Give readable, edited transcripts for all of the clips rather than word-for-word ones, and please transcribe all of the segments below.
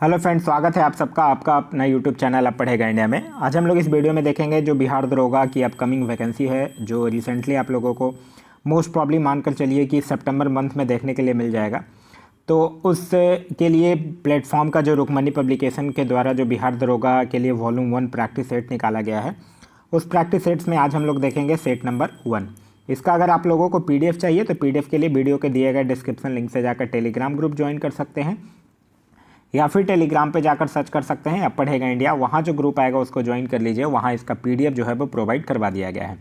Hello friends, स्वागत है आप सबका आपका अपना यूट्यूब चैनल अब पढ़ेगा इंडिया में। आज हम लोग इस वीडियो में देखेंगे जो बिहार दरोगा की अपकमिंग वैकेंसी है, जो रिसेंटली आप लोगों को मोस्ट प्रॉब्ली मानकर चलिए कि सितंबर मंथ में देखने के लिए मिल जाएगा। तो उस के लिए प्लेटफॉर्म का जो रुक्मणी पब्लिकेशन के द्वारा जो बिहार दरोगा के लिए वॉल्यूम 1 प्रैक्टिस सेट निकाला गया है, उस प्रैक्टिस सेट्स में आज हम लोग देखेंगे सेट नंबर 1। इसका अगर आप लोगों को पीडीएफ चाहिए तो पीडीएफ के लिए वीडियो के दिए गए डिस्क्रिप्शन लिंक से जाकर टेलीग्राम ग्रुप ज्वाइन कर सकते हैं, या फिर टेलीग्राम पे जाकर सर्च कर सकते हैं अब पढ़ेगा इंडिया। वहाँ जो ग्रुप आएगा उसको ज्वाइन कर लीजिए, वहाँ इसका पीडीएफ जो है वो प्रोवाइड करवा दिया गया है।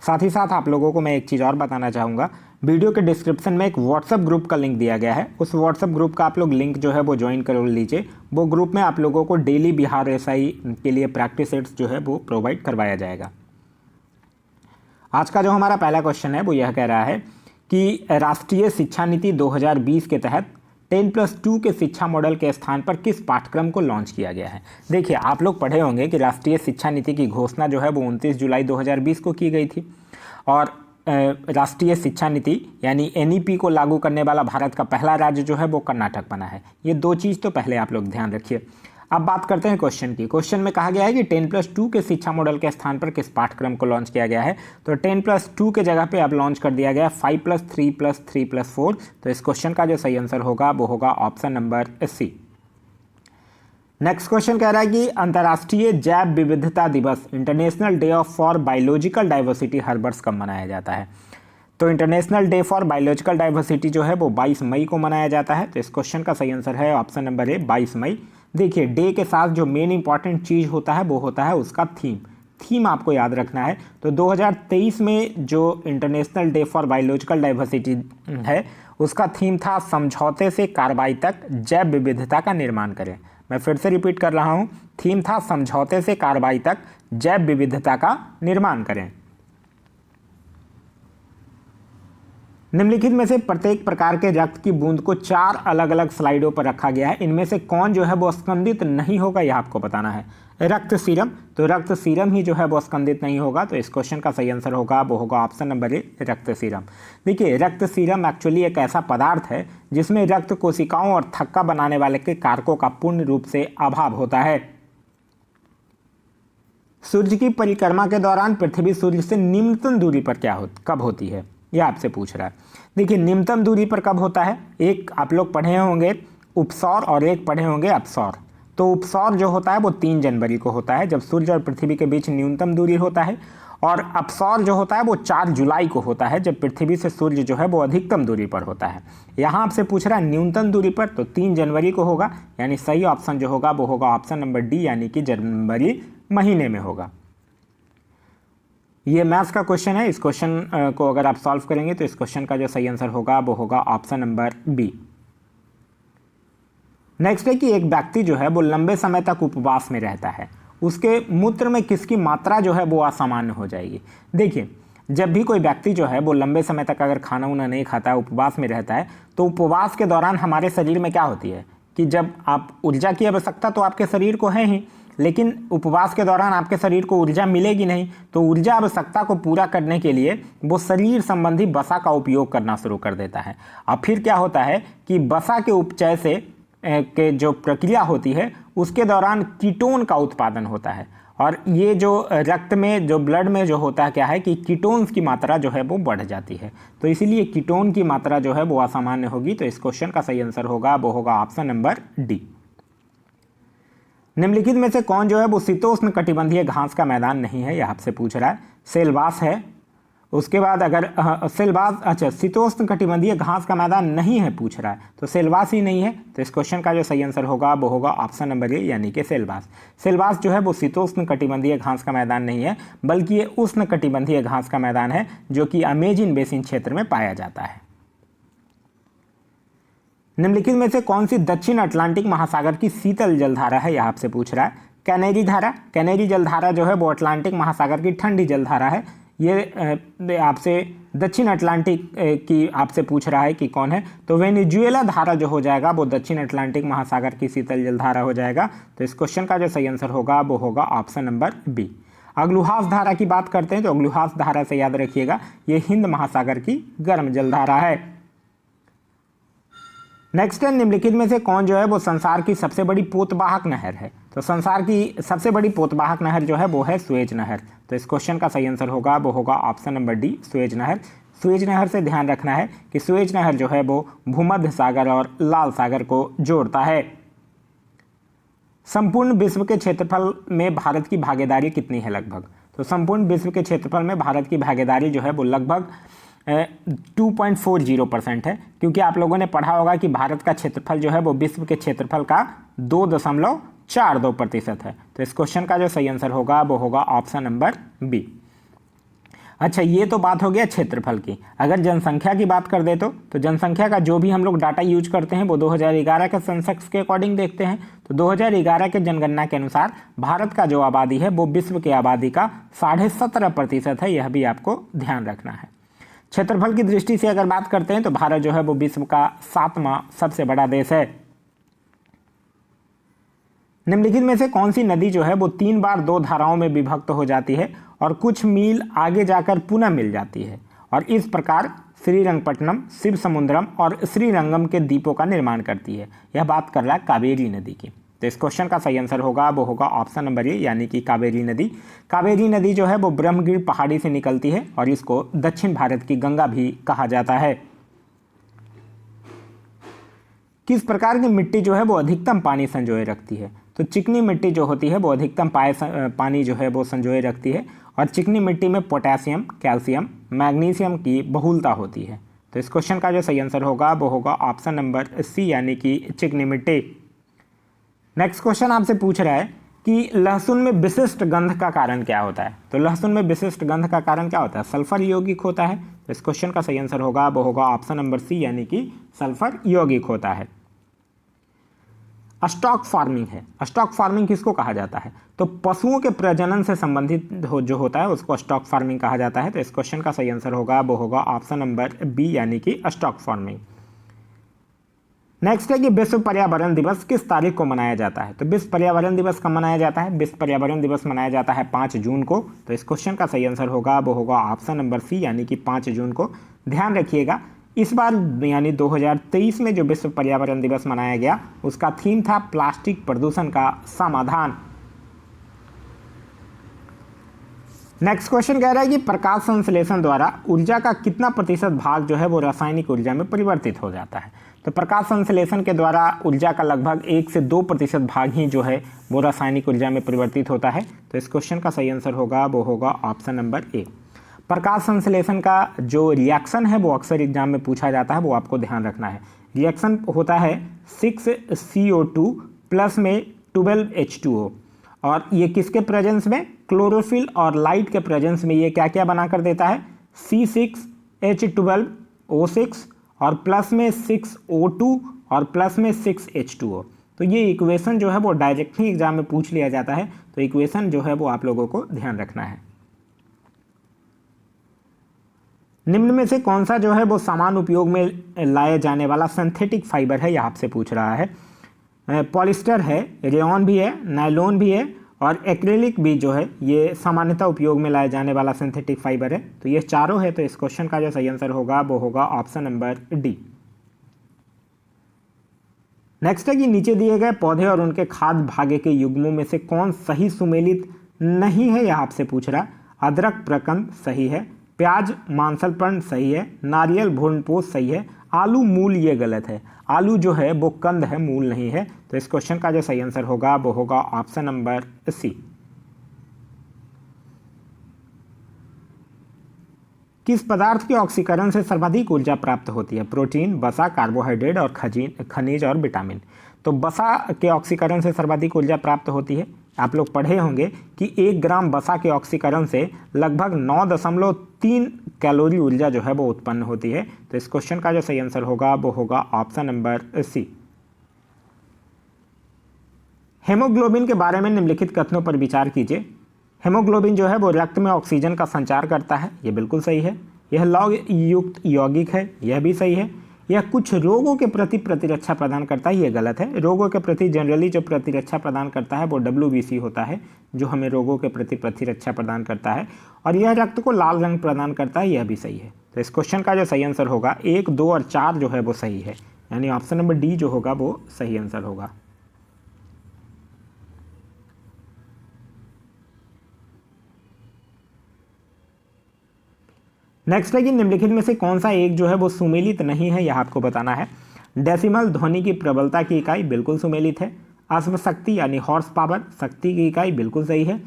साथ ही साथ आप लोगों को मैं एक चीज़ और बताना चाहूँगा, वीडियो के डिस्क्रिप्शन में एक व्हाट्सअप ग्रुप का लिंक दिया गया है। उस व्हाट्सअप ग्रुप का आप लोग लिंक जो है वो ज्वाइन कर लीजिए। वो ग्रुप में आप लोगों को डेली बिहार एसआई के लिए प्रैक्टिस सेट्स जो है वो प्रोवाइड करवाया जाएगा। आज का जो हमारा पहला क्वेश्चन है वो यह कह रहा है कि राष्ट्रीय शिक्षा नीति 2020 के तहत 10+2 के शिक्षा मॉडल के स्थान पर किस पाठ्यक्रम को लॉन्च किया गया है। देखिए, आप लोग पढ़े होंगे कि राष्ट्रीय शिक्षा नीति की घोषणा जो है वो 29 जुलाई 2020 को की गई थी, और राष्ट्रीय शिक्षा नीति यानी एनईपी को लागू करने वाला भारत का पहला राज्य जो है वो कर्नाटक बना है। ये दो चीज़ तो पहले आप लोग ध्यान रखिए। अब बात करते हैं क्वेश्चन की। क्वेश्चन में कहा गया है कि 10+2 के शिक्षा मॉडल के स्थान पर किस पाठ्यक्रम को लॉन्च किया गया है। तो 10+2 के जगह पे अब लॉन्च कर दिया गया 5+3+3+4। तो इस क्वेश्चन का जो सही आंसर होगा वो होगा option number C. Next question कह रहा है कि अंतर्राष्ट्रीय जैव विविधता दिवस international day of for biological diversity हर वर्ष कब मनाया जाता है। तो international day for biological diversity जो है वो 22 मई को मनाया जाता है। तो इस क्वेश्चन का सही आंसर है ऑप्शन नंबर ए, 22 मई। देखिए, डे के साथ जो मेन इंपॉर्टेंट चीज़ होता है वो होता है उसका थीम आपको याद रखना है। तो 2023 में जो international day for biological diversity है उसका थीम था समझौते से कार्रवाई तक जैव विविधता का निर्माण करें। मैं फिर से रिपीट कर रहा हूँ, थीम था समझौते से कार्रवाई तक जैव विविधता का निर्माण करें। निम्नलिखित में से प्रत्येक प्रकार के रक्त की बूंद को 4 अलग अलग स्लाइडों पर रखा गया है। इनमें से कौन जो है वो स्कंदित नहीं होगा, यह आपको बताना है। रक्त सीरम, तो रक्त सीरम ही जो है वो स्कंदित नहीं होगा। तो इस क्वेश्चन का सही आंसर होगा वो होगा ऑप्शन नंबर ए, रक्त सीरम। देखिए, रक्त सीरम एक्चुअली एक ऐसा पदार्थ है जिसमें रक्त कोशिकाओं और थक्का बनाने वाले के कारकों का पूर्ण रूप से अभाव होता है। सूर्य की परिक्रमा के दौरान पृथ्वी सूर्य से निम्नतम दूरी पर कब होती है, यह आपसे पूछ रहा है। देखिए, निम्नतम दूरी पर कब होता है, एक आप लोग पढ़े होंगे उपसौर और एक पढ़े होंगे अपसौर। तो उपसौर जो होता है वो 3 जनवरी को होता है, जब सूर्य और पृथ्वी के बीच न्यूनतम दूरी होता है। और अपसौर जो होता है वो 4 जुलाई को होता है, जब पृथ्वी से सूर्य जो है वो अधिकतम दूरी पर होता है। यहाँ आपसे पूछ रहा है न्यूनतम दूरी पर, तो 3 जनवरी को होगा। यानी सही ऑप्शन जो होगा वो होगा ऑप्शन नंबर डी, यानी कि जनवरी महीने में होगा। ये मैथ्स का क्वेश्चन है। इस क्वेश्चन को अगर आप सॉल्व करेंगे तो इस क्वेश्चन का जो सही आंसर होगा वो होगा ऑप्शन नंबर बी। नेक्स्ट है कि एक व्यक्ति जो है वो लंबे समय तक उपवास में रहता है, उसके मूत्र में किसकी मात्रा जो है वो असामान्य हो जाएगी। देखिए, जब भी कोई व्यक्ति जो है वो लंबे समय तक अगर खाना उना नहीं खाता है, उपवास में रहता है, तो उपवास के दौरान हमारे शरीर में क्या होती है कि जब आप ऊर्जा की आवश्यकता तो आपके शरीर को है ही, लेकिन उपवास के दौरान आपके शरीर को ऊर्जा मिलेगी नहीं। तो ऊर्जा आवश्यकता को पूरा करने के लिए वो शरीर संबंधी वसा का उपयोग करना शुरू कर देता है। अब फिर क्या होता है कि वसा के उपचय से के जो प्रक्रिया होती है उसके दौरान कीटोन का उत्पादन होता है, और ये जो रक्त में जो ब्लड में जो होता है क्या है कि कीटोन्स की मात्रा जो है वो बढ़ जाती है। तो इसीलिए कीटोन की मात्रा जो है वो असामान्य होगी। तो इस क्वेश्चन का सही आंसर होगा वो होगा ऑप्शन नंबर डी। निम्नलिखित में से कौन जो है वो शीतोष्ण कटिबंधीय घास का मैदान नहीं है, यह आपसे पूछ रहा है। सेलवास है, उसके बाद अगर सेलवास, अच्छा शीतोष्ण कटिबंधीय घास का मैदान नहीं है पूछ रहा है, तो सेलवास ही नहीं है। तो इस क्वेश्चन का जो सही आंसर होगा वो होगा ऑप्शन नंबर ए, यानी कि सेलवास। सेलवास जो है वो शीतोष्ण कटिबंधीय घास का मैदान नहीं है, बल्कि ये उष्ण कटिबंधीय घास का मैदान है जो कि अमेजन बेसिन क्षेत्र में पाया जाता है। निम्नलिखित में से कौन सी दक्षिण अटलांटिक महासागर की शीतल जलधारा है, यह आपसे पूछ रहा है। कैनेरी धारा, कैनेरी जलधारा जो है वो अटलांटिक महासागर की ठंडी जलधारा है। ये आपसे दक्षिण अटलांटिक की आपसे पूछ रहा है कि कौन है, तो वेनेजुएला धारा जो हो जाएगा वो दक्षिण अटलांटिक महासागर की शीतल जलधारा हो जाएगा। तो इस क्वेश्चन का जो सही आंसर होगा वो होगा ऑप्शन नंबर बी। अग्लुहास धारा की बात करते हैं तो अग्लुहास धारा से याद रखिएगा ये हिंद महासागर की गर्म जलधारा है। नेक्स्ट है, निम्नलिखित में से कौन जो है वो संसार की सबसे बड़ी पोतवाहक नहर है? तो संसार की सबसे बड़ी पोतवाहक नहर जो है वो है सुएज नहर। तो इस क्वेश्चन का सही आंसर होगा वो होगा ऑप्शन नंबर डी, सुएज नहर। सुएज नहर से ध्यान रखना है कि सुएज नहर जो है वो भूमध्य सागर और लाल सागर को जोड़ता है। संपूर्ण विश्व के क्षेत्रफल में भारत की भागीदारी कितनी है लगभग? तो संपूर्ण विश्व के क्षेत्रफल में भारत की भागीदारी जो है वो लगभग 2.40% है, क्योंकि आप लोगों ने पढ़ा होगा कि भारत का क्षेत्रफल जो है वो विश्व के क्षेत्रफल का 2.42% है। तो इस क्वेश्चन का जो सही आंसर होगा वो होगा ऑप्शन नंबर बी। अच्छा, ये तो बात हो गया क्षेत्रफल की। अगर जनसंख्या की बात कर दे तो जनसंख्या का जो भी हम लोग डाटा यूज करते हैं वो 2011 के सेंसस के अकॉर्डिंग देखते हैं। तो 2011 के जनगणना के अनुसार भारत का जो आबादी है वो विश्व की आबादी का 17.5% है, यह भी आपको ध्यान रखना है। क्षेत्रफल की दृष्टि से अगर बात करते हैं तो भारत जो है वो विश्व का 7वां सबसे बड़ा देश है। निम्नलिखित में से कौन सी नदी जो है वो 3 बार 2 धाराओं में विभक्त हो जाती है और कुछ मील आगे जाकर पुनः मिल जाती है, और इस प्रकार श्रीरंगपट्टनम, शिव समुद्रम और श्रीरंगम के द्वीपों का निर्माण करती है? यह बात कर रहा है कावेरी नदी की। तो इस क्वेश्चन का सही आंसर होगा वो होगा ऑप्शन नंबर ए, यानी कि कावेरी नदी। कावेरी नदी जो है वो ब्रह्मगिरी पहाड़ी से निकलती है और इसको दक्षिण भारत की गंगा भी कहा जाता है। किस प्रकार की मिट्टी जो है वो अधिकतम पानी संजोए रखती है? तो चिकनी मिट्टी जो होती है वो अधिकतम पानी जो है वो संजोए रखती है, और चिकनी मिट्टी में पोटेशियम, कैल्शियम, मैग्नीशियम की बहुलता होती है। तो इस क्वेश्चन का जो सही आंसर होगा वो होगा ऑप्शन नंबर सी, यानी कि चिकनी मिट्टी। नेक्स्ट क्वेश्चन आपसे पूछ रहा है कि लहसुन में विशिष्ट गंध का कारण क्या होता है? तो लहसुन में विशिष्ट गंध का कारण क्या होता है? सल्फर यौगिक होता है। तो इस क्वेश्चन का सही आंसर होगा वो होगा ऑप्शन नंबर सी, यानी कि सल्फर यौगिक होता है। स्टॉक फार्मिंग है। स्टॉक फार्मिंग किसको कहा जाता है? तो पशुओं के प्रजनन से संबंधित जो होता है उसको स्टॉक फार्मिंग कहा जाता है। तो इस क्वेश्चन का सही आंसर होगा वो होगा ऑप्शन नंबर बी, यानी कि स्टॉक फार्मिंग। नेक्स्ट है कि विश्व पर्यावरण दिवस किस तारीख को मनाया जाता है? तो विश्व पर्यावरण दिवस कब मनाया जाता है? विश्व पर्यावरण दिवस मनाया जाता है 5 जून को। तो इस क्वेश्चन का सही आंसर होगा वो होगा ऑप्शन नंबर सी, यानी कि 5 जून को। ध्यान रखिएगा, इस बार यानी 2023 में जो विश्व पर्यावरण दिवस मनाया गया उसका थीम था प्लास्टिक प्रदूषण का समाधान। नेक्स्ट क्वेश्चन कह रहा है कि प्रकाश संश्लेषण द्वारा ऊर्जा का कितना प्रतिशत भाग जो है वो रासायनिक ऊर्जा में परिवर्तित हो जाता है? तो प्रकाश संश्लेषण के द्वारा ऊर्जा का लगभग 1 से 2% भाग ही जो है वो रासायनिक ऊर्जा में परिवर्तित होता है। तो इस क्वेश्चन का सही आंसर होगा वो होगा ऑप्शन नंबर ए। प्रकाश संश्लेषण का जो रिएक्शन है वो अक्सर एग्जाम में पूछा जाता है, वो आपको ध्यान रखना है। रिएक्शन होता है 6CO2 प्लस में 12H2O, और ये किसके प्रेजेंस में? क्लोरोफिल और लाइट के प्रेजेंस में ये क्या क्या बना कर देता है? C6H12O6 और प्लस में 6O2 और प्लस में 6H2O। तो ये इक्वेशन जो है वो डायरेक्टली एग्जाम में पूछ लिया जाता है, तो इक्वेशन जो है वो आप लोगों को ध्यान रखना है। निम्न में से कौन सा जो है वो सामान्य उपयोग में लाए जाने वाला सिंथेटिक फाइबर है, यह आपसे पूछ रहा है। पॉलिस्टर है, रेयॉन भी है, नायलॉन भी है और एक्रेलिक भी जो है ये सामान्यतः उपयोग में लाए जाने वाला सिंथेटिक फाइबर है। तो ये चारों है। तो इस क्वेश्चन का जो सही आंसर होगा वो होगा ऑप्शन नंबर डी। नेक्स्ट है कि नीचे दिए गए पौधे और उनके खाद्य भाग्य के युग्मों में से कौन सही सुमेलित नहीं है, यह आपसे पूछ रहा है। अदरक प्रकंद सही है, प्याज मांसलपर्ण सही है, नारियल भ्रूणपोष सही है, आलू मूल ये गलत है। आलू जो है वो कंद है, मूल नहीं है। तो इस क्वेश्चन का जो सही आंसर होगा वो होगा ऑप्शन नंबर सी। किस पदार्थ के ऑक्सीकरण से सर्वाधिक ऊर्जा प्राप्त होती है? प्रोटीन, वसा, कार्बोहाइड्रेट और खनिज और विटामिन। तो वसा के ऑक्सीकरण से सर्वाधिक ऊर्जा प्राप्त होती है। आप लोग पढ़े होंगे कि 1 ग्राम वसा के ऑक्सीकरण से लगभग 9.3 कैलोरी ऊर्जा जो है वो उत्पन्न होती है। तो इस क्वेश्चन का जो सही आंसर होगा वो होगा ऑप्शन नंबर सी। हेमोग्लोबिन के बारे में निम्नलिखित कथनों पर विचार कीजिए। हेमोग्लोबिन जो है वो रक्त में ऑक्सीजन का संचार करता है, ये बिल्कुल सही है। यह लौह युक्त यौगिक है, यह भी सही है। यह कुछ रोगों के प्रति प्रतिरक्षा प्रदान करता है, ये गलत है। रोगों के प्रति जनरली जो प्रतिरक्षा प्रदान करता है वो WBC होता है, जो हमें रोगों के प्रति प्रतिरक्षा प्रदान करता है। और यह रक्त को लाल रंग प्रदान करता है, यह भी सही है। तो इस क्वेश्चन का जो सही आंसर होगा 1, 2 और 4 जो है वो सही है, यानी ऑप्शन नंबर डी जो होगा वो सही आंसर होगा। नेक्स्ट है कि निम्नलिखित में से कौन सा एक जो है वो सुमेलित नहीं है, यह आपको बताना है। डेसिमल ध्वनि की प्रबलता की इकाई बिल्कुल सुमेलित है। अश्व शक्ति यानी हॉर्स पावर शक्ति की इकाई बिल्कुल सही है।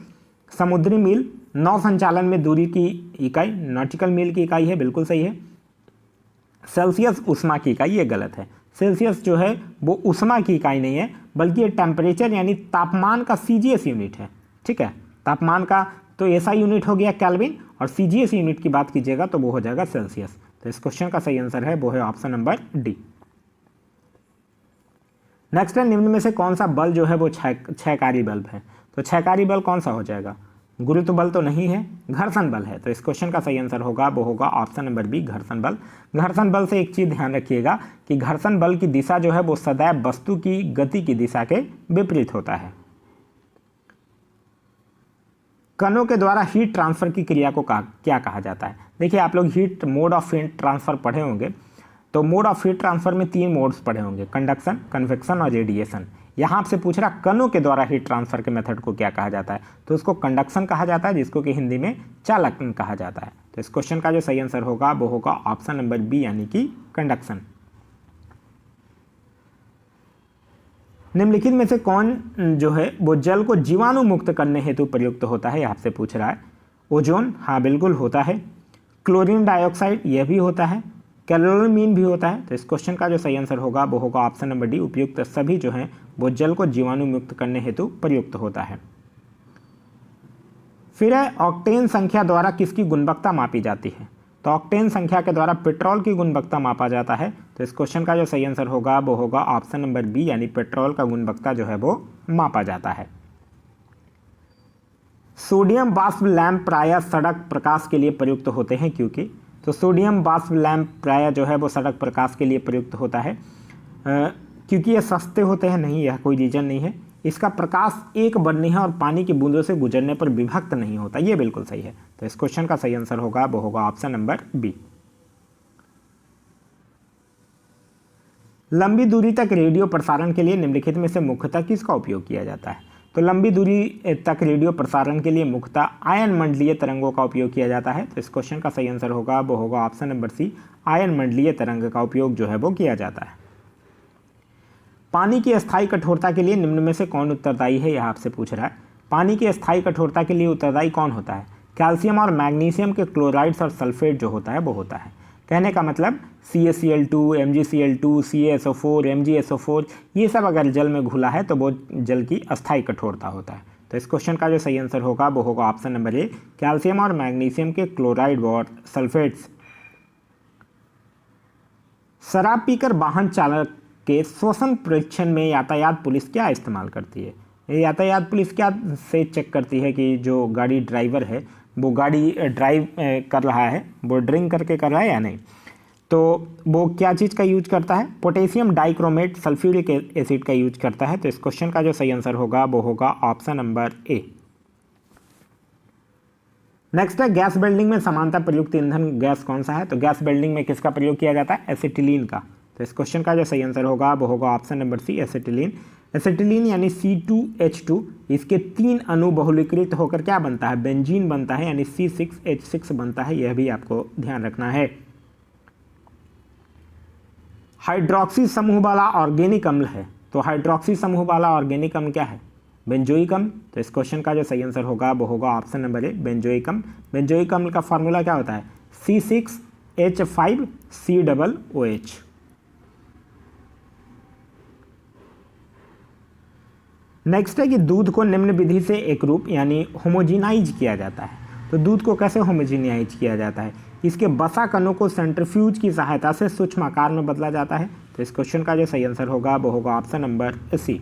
समुद्री मील नौ संचालन में दूरी की इकाई नॉटिकल मील की इकाई है, बिल्कुल सही है। सेल्सियस उष्मा की इकाई, ये गलत है। सेल्सियस जो है वो उष्मा की इकाई नहीं है, बल्कि ये टेम्परेचर यानी तापमान का सीजीएस यूनिट है। ठीक है, तापमान का तो ऐसा यूनिट हो गया केल्विन, और सीजीएस यूनिट की बात कीजिएगा तो वो हो जाएगा सेल्सियस। तो इस क्वेश्चन का सही आंसर है वो है ऑप्शन नंबर डी। नेक्स्ट है, निम्न में से कौन सा बल जो है वो क्षयकारी बल्ब है। तो क्षयकारी बल कौन सा हो जाएगा? गुरुत्व बल तो नहीं है, घर्षण बल है। तो इस क्वेश्चन का सही आंसर होगा वो होगा ऑप्शन नंबर बी, घर्षण बल। घर्षण बल से एक चीज ध्यान रखिएगा कि घर्षण बल की दिशा जो है वो सदैव वस्तु की गति की दिशा के विपरीत होता है। कणों के द्वारा हीट ट्रांसफर की क्रिया को क्या कहा जाता है? देखिए, आप लोग heat mode of heat transfer पढ़े होंगे, तो मोड ऑफ हीट ट्रांसफर में 3 मोड्स पढ़े होंगे, कंडक्शन, कन्वेक्शन और रेडिएशन। यहाँ आपसे पूछ रहा कणों के द्वारा हीट ट्रांसफर के मेथड को क्या कहा जाता है, तो उसको कंडक्शन कहा जाता है, जिसको कि हिंदी में चालकन कहा जाता है। तो इस क्वेश्चन का जो सही आंसर होगा वो होगा ऑप्शन नंबर बी, यानी कि कंडक्शन। निम्नलिखित में से कौन जो है वो जल को जीवाणु मुक्त करने हेतु प्रयुक्त होता है, आपसे पूछ रहा है। ओजोन, हाँ बिल्कुल होता है। क्लोरीन डाइऑक्साइड, यह भी होता है। कैलोरीमीन भी होता है। तो इस क्वेश्चन का जो सही आंसर होगा वो होगा ऑप्शन नंबर डी, उपयुक्त सभी जो हैं वो जल को जीवाणु मुक्त करने हेतु प्रयुक्त होता है। फिर है, ऑक्टेन संख्या द्वारा किसकी गुणवत्ता मापी जाती है? तो ऑक्टेन संख्या के द्वारा पेट्रोल की गुणवत्ता मापा जाता है। तो इस क्वेश्चन का जो सही आंसर होगा वो होगा ऑप्शन नंबर बी, यानी पेट्रोल का गुणवत्ता जो है वो मापा जाता है। सोडियम वाष्प लैंप प्रायः सड़क प्रकाश के लिए प्रयुक्त होते हैं, क्योंकि तो सोडियम वाष्प लैंप प्रायः जो है वो सड़क प्रकाश के लिए प्रयुक्त होता है क्योंकि ये सस्ते होते हैं, नहीं, यह कोई रीजन नहीं है। इसका प्रकाश एक वर्णी है और पानी की बूंदों से गुजरने पर विभक्त नहीं होता, ये बिल्कुल सही है। तो इस क्वेश्चन का सही आंसर होगा वो होगा ऑप्शन नंबर बी। लंबी दूरी तक रेडियो प्रसारण के लिए निम्नलिखित में से मुख्यतः किसका उपयोग किया जाता है? तो लंबी दूरी तक रेडियो प्रसारण के लिए मुख्यतः आयन मंडलीय तरंगों का उपयोग किया जाता है। तो इस क्वेश्चन का सही आंसर होगा वो होगा ऑप्शन नंबर सी, आयन मंडलीय तरंग का उपयोग जो है वो किया जाता है। पानी की अस्थायी कठोरता के लिए निम्न में से कौन उत्तरदायी है, यह आपसे पूछ रहा है। पानी की अस्थायी कठोरता के लिए उत्तरदायी कौन होता है? कैल्शियम और मैग्नीशियम के क्लोराइड्स और सल्फेट जो होता है वो होता है। कहने का मतलब CaCl2, MgCl2, CaSO4, MgSO4, ये सब अगर जल में घुला है तो वो जल की अस्थायी कठोरता होता है। तो इस क्वेश्चन का जो सही आंसर होगा वो होगा ऑप्शन नंबर ए, कैल्शियम और मैग्नीशियम के क्लोराइड और सल्फेट्स। शराब पीकर वाहन चालक के श्वसन परीक्षण में यातायात पुलिस क्या इस्तेमाल करती है? यातायात पुलिस क्या से चेक करती है कि जो गाड़ी ड्राइवर है वो गाड़ी ड्राइव कर रहा है, वो ड्रिंक करके कर रहा है या नहीं? तो वो क्या चीज़ का यूज करता है? पोटेशियम डाइक्रोमेट सल्फ्यूरिक एसिड का यूज करता है। तो इस क्वेश्चन का जो सही आंसर होगा वो होगा ऑप्शन नंबर ए। नेक्स्ट है, गैस वेल्डिंग में समानता प्रयुक्त ईंधन गैस कौन सा है? तो गैस वेल्डिंग में किसका प्रयोग किया जाता है? एसिटिलीन का। तो इस क्वेश्चन का जो सही आंसर होगा वो होगा option number C, acetylene. Acetylene यानी C2H2, इसके 3 अणु बहुलीकृत होकर क्या बनता है? बेंजीन बनता है, यानी C6H6 बनता है, यह भी आपको ध्यान रखना है। हाइड्रोक्सी समूह वाला ऑर्गेनिक अम्ल है, तो हाइड्रोक्सी समूह वाला ऑर्गेनिक अम्ल क्या है? बेंजोइक अम्ल। तो इस क्वेश्चन का जो सही आंसर होगा वो होगा ऑप्शन नंबर ए, बेंजोइक अम्ल। बेंजोइक अम्ल का फॉर्मूला क्या होता है? C6H5COOH। नेक्स्ट है कि दूध को निम्न विधि से एकरूप यानी होमोजिनाइज किया जाता है। तो दूध को कैसे होमोजिनाइज किया जाता है? इसके वसा कणों को सेंट्रीफ्यूज की सहायता से सूक्ष्म आकार में बदला जाता है। तो इस क्वेश्चन का जो सही आंसर होगा वो होगा ऑप्शन नंबर सी।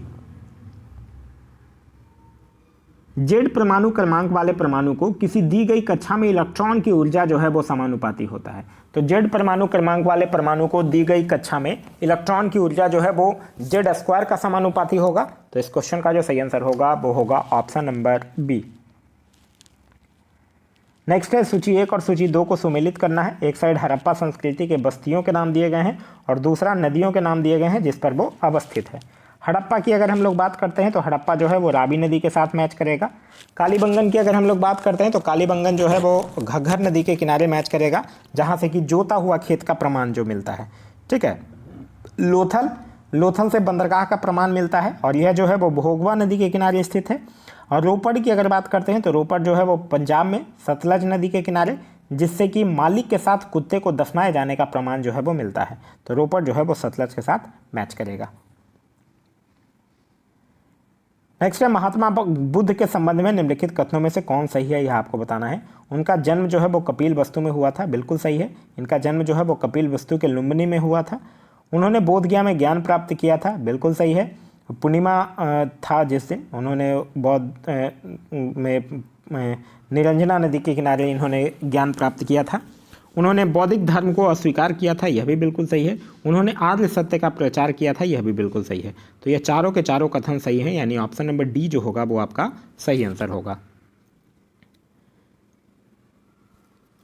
जेड परमाणु क्रमांक वाले परमाणु को किसी दी गई कक्षा में इलेक्ट्रॉन की ऊर्जा जो है वो समानुपाती होता है। तो जेड परमाणु क्रमांक वाले परमाणु को दी गई कक्षा में इलेक्ट्रॉन की ऊर्जा जो है वो Z² का समानुपाती होगा। तो इस क्वेश्चन का जो सही आंसर होगा वो होगा ऑप्शन नंबर बी। नेक्स्ट है सूची 1 और सूची 2 को सुमेलित करना है। एक साइड हड़प्पा संस्कृति के बस्तियों के नाम दिए गए हैं और दूसरा नदियों के नाम दिए गए हैं जिस पर वो अवस्थित है। हड़प्पा की अगर हम लोग बात करते हैं तो हड़प्पा जो है वो रावी नदी के साथ मैच करेगा। कालीबंगन की अगर हम लोग बात करते हैं तो कालीबंगन जो है वो घग्घर नदी के किनारे मैच करेगा, जहाँ से कि जोता हुआ खेत का प्रमाण जो मिलता है। ठीक है। लोथल से बंदरगाह का प्रमाण मिलता है और यह जो है वो भोगवा नदी के किनारे स्थित है। और रोपड़ की अगर बात करते हैं तो रोपड़ जो है वो पंजाब में सतलज नदी के किनारे, जिससे कि मालिक के साथ कुत्ते को दफनाए जाने का प्रमाण जो है वो मिलता है। तो रोपड़ जो है वो सतलज के साथ मैच करेगा। नेक्स्ट है महात्मा बुद्ध के संबंध में निम्नलिखित कथनों में से कौन सही है, यह आपको बताना है। उनका जन्म जो है वो कपिल वस्तु में हुआ था, बिल्कुल सही है। इनका जन्म जो है वो कपिल वस्तु के लुम्बिनी में हुआ था। उन्होंने बोध गया में ज्ञान प्राप्त किया था, बिल्कुल सही है। पूर्णिमा था जिस दिन उन्होंने बौद्ध में निरंजना नदी के किनारे इन्होंने ज्ञान प्राप्त किया था। उन्होंने बौद्धिक धर्म को अस्वीकार किया था, यह भी बिल्कुल सही है। उन्होंने आर्य सत्य का प्रचार किया था, यह भी बिल्कुल सही है। तो यह चारों के चारों कथन सही हैं, यानी ऑप्शन नंबर डी जो होगा वो आपका सही आंसर होगा।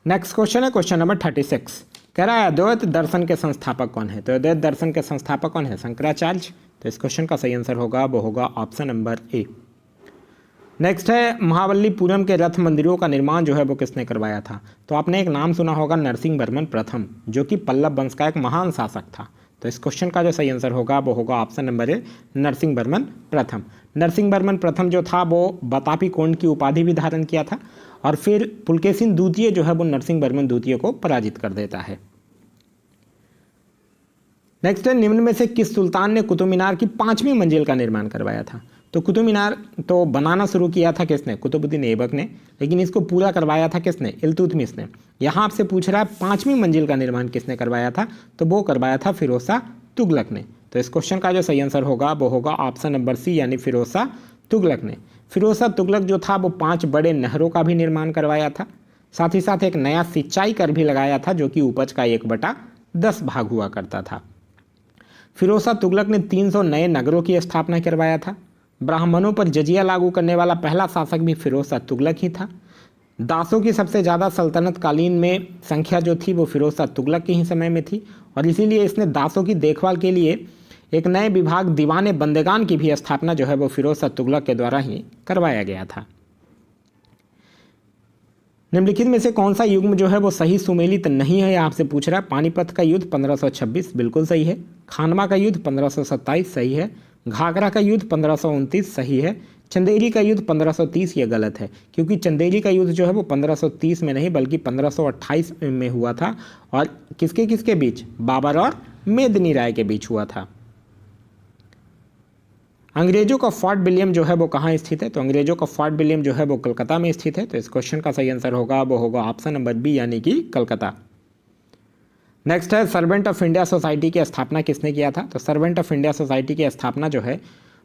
नेक्स्ट क्वेश्चन है क्वेश्चन नंबर 36। कह रहा है अद्वैत दर्शन के संस्थापक कौन है। तो अद्वैत दर्शन के संस्थापक कौन है? शंकराचार्य। तो इस क्वेश्चन का सही आंसर होगा वो होगा ऑप्शन नंबर ए। नेक्स्ट है महाबलीपुरम के रथ मंदिरों का निर्माण जो है वो किसने करवाया था। तो आपने एक नाम सुना होगा नरसिंहवर्मन प्रथम, जो कि पल्लव वंश का एक महान शासक था। तो इस क्वेश्चन का जो सही आंसर होगा वो होगा ऑप्शन नंबर ए, नरसिंहवर्मन प्रथम। नरसिंहवर्मन प्रथम जो था वो बतापी कोंड की उपाधि भी धारण किया था और फिर पुलकेशिन द्वितीय जो है वो नरसिंहवर्मन द्वितीय को पराजित कर देता है। नेक्स्ट है निम्न में से किस सुल्तान ने कुतुब मीनार की 5वीं मंजिल का निर्माण करवाया था। तो कुतुब मीनार तो बनाना शुरू किया था किसने? कुतुबुद्दीन ऐबक ने, लेकिन इसको पूरा करवाया था किसने? इल्तुतमिश ने। यहाँ आपसे पूछ रहा है 5वीं मंजिल का निर्माण किसने करवाया था, तो वो करवाया था फिरोज शाह तुगलक ने। तो इस क्वेश्चन का जो सही आंसर होगा वो होगा ऑप्शन नंबर सी, यानी फिरोज शाह तुगलक ने। फिरोज शाह तुगलक जो था वो 5 बड़े नहरों का भी निर्माण करवाया था, साथ ही साथ एक नया सिंचाई कर भी लगाया था जो कि उपज का 1/10 भाग हुआ करता था। फिरोज शाह तुगलक ने 300 नए नगरों की स्थापना करवाया था। ब्राह्मणों पर जजिया लागू करने वाला पहला शासक भी फिरोज शाह तुगलक ही था। दासों की सबसे ज़्यादा सल्तनत कालीन में संख्या जो थी वो फिरोज शाह तुगलक के ही समय में थी और इसीलिए इसने दासों की देखभाल के लिए एक नए विभाग दीवाने बंदेगान की भी स्थापना जो है वो फिरोज शाह तुगलक के द्वारा ही करवाया गया था। निम्नलिखित में से कौन सा युग्म जो है वो सही सुमेलित नहीं है, आपसे पूछ रहा है। पानीपत का युद्ध 1526 बिल्कुल सही है। खानवा का युद्ध 1527 सही है। घाघरा का युद्ध 1529 सही है। चंदेरी का युद्ध 1530 ये गलत है, क्योंकि चंदेरी का युद्ध जो है वो 1530 में नहीं बल्कि 1528 में हुआ था और किसके किसके बीच? बाबर और मेदिनी राय के बीच हुआ था। अंग्रेजों का फोर्ट विलियम जो है वो कहाँ स्थित है। तो अंग्रेजों का फोर्ट विलियम जो है वो कलकत्ता में स्थित है। तो इस क्वेश्चन का सही आंसर होगा वो होगा ऑप्शन नंबर बी, यानी कि कलकत्ता। नेक्स्ट है सर्वेंट ऑफ इंडिया सोसाइटी की स्थापना किसने किया था। तो सर्वेंट ऑफ इंडिया सोसाइटी की स्थापना जो है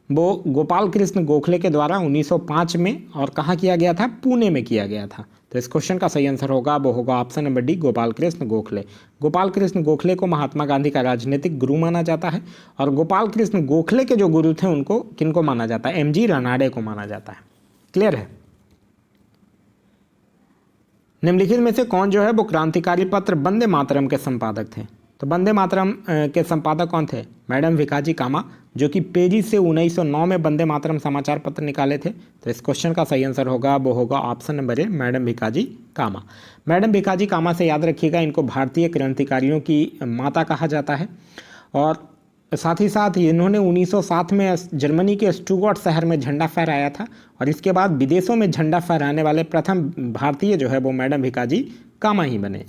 वो गोपाल कृष्ण गोखले के द्वारा 1905 में और कहाँ किया गया था? पुणे में किया गया था। तो इस क्वेश्चन का सही आंसर होगा वो होगा option number D, Gopal Krishna Gokhale. Gopal Krishna Gokhale को महात्मा गांधी का राजनीतिक गुरु माना जाता है और गोपाल कृष्ण गोखले के जो गुरु थे उनको किनको माना जाता है? एमजी रानाडे को माना जाता है। क्लियर है। निम्नलिखित में से कौन जो है वो क्रांतिकारी पत्र वंदे मातरम के संपादक थे। तो वंदे मातरम के संपादक कौन थे? मैडम भिकाजी कामा, जो कि पेरिस से 1909 में वंदे मातरम समाचार पत्र निकाले थे। तो इस क्वेश्चन का सही आंसर होगा वो होगा option number A, madam Bhikaji Cama. Madam Bhikaji Cama से याद रखिएगा, इनको भारतीय क्रांतिकारियों की माता कहा जाता है और साथ ही साथ इन्होंने 1907 में जर्मनी के स्टुटगार्ट शहर में झंडा फहराया था और इसके बाद विदेशों में झंडा फहराने वाले प्रथम भारतीय जो है वो मैडम भिकाजी कामा ही बने।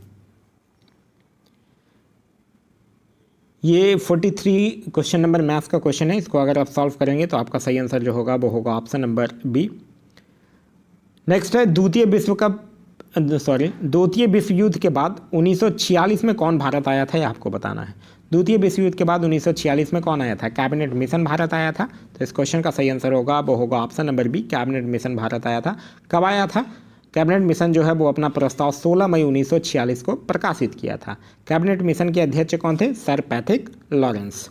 ये 43 क्वेश्चन नंबर मैथ्स का क्वेश्चन है, इसको अगर आप सॉल्व करेंगे तो आपका सही आंसर जो होगा वो होगा ऑप्शन नंबर बी। नेक्स्ट है द्वितीय विश्व युद्ध के बाद 1946 में कौन भारत आया था, ये आपको बताना है। द्वितीय विश्व युद्ध के बाद 1946 में कौन आया था? कैबिनेट मिशन भारत आया था। तो इस क्वेश्चन का सही आंसर होगा वो होगा option number B, cabinet mission Bharat आया था। कब आया था? कैबिनेट मिशन जो है वो अपना प्रस्ताव 16 मई 1946 को प्रकाशित किया था। कैबिनेट मिशन के अध्यक्ष कौन थे? Sir Patrick Lawrence.